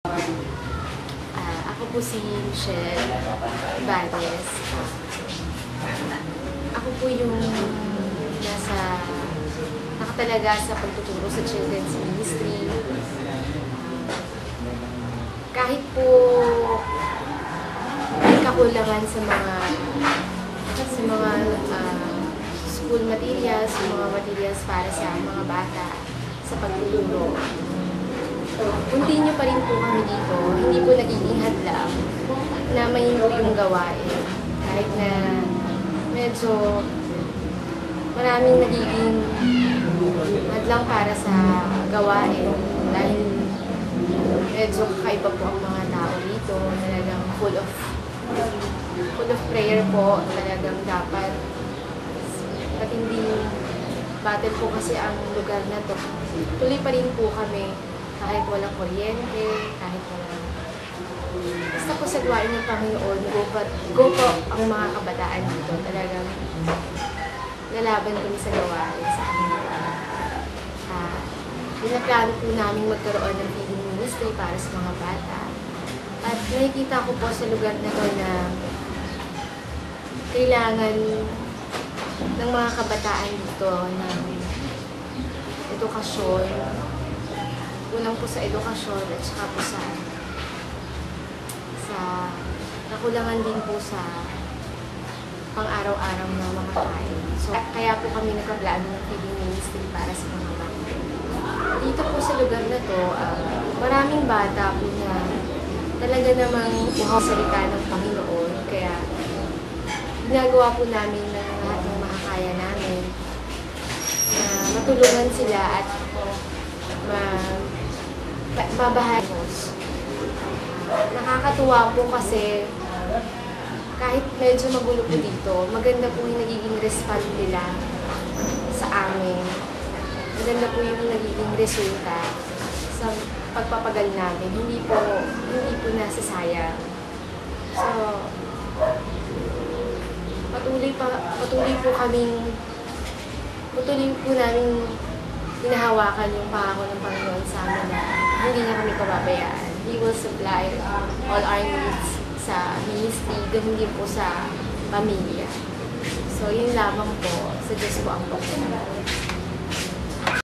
Ako po si Michelle Ibanez. Ako po yung nakatalaga sa pagtuturo sa Children's Ministry. Kahit po may kakulangan sa mga school materials, mga materials para sa mga bata sa pagtuturo. Continue pa rin po kami dito, hindi po nagiging hadlang na mahinto yung gawain. Kahit na medyo maraming nagiging hadlang para sa gawain dahil medyo kakaiba po ang mga tao dito, talagang full of prayer po, talagang dapat matinding battle po kasi ang lugar na to. Tuloy pa rin po kami kahit walang kuryente, kahit walang... Basta po sa gawain ng Panginoon, go po ang mga kabataan dito. Talagang lalaban kami sa gawain sa kanila. Pinaplano po namin magkaroon ng feeding ministry para sa mga bata. At nakikita ko po sa lugar na to na kailangan ng mga kabataan dito ng edukasyon. Unang po sa edukasyon at saka po sa nakulangan din po sa pang-araw-araw na mga kain. So, kaya po kami nagkaplano ng feeding ministry para sa mga bata. Dito po sa lugar na to, maraming bata po na talaga namang uhaw salita ng Panginoon. Kaya, ginagawa po namin na lahat ng makakaya namin na matulungan sila at babahagos. Nakakatuwa po kasi kahit medyo magulo po dito, maganda po yung nagiging respond nila sa amin. Maganda po yung nagiging resulta sa pagpapagal namin. Hindi po nasasayang. So, patuloy po namin hinahawakan yung pangako ng Panginoon sa amin na hindi niya kami pababayaan. He will supply all our needs sa ministry, ganun din po sa pamilya. So, yun lamang po. Sa Diyos po ang pagkakas.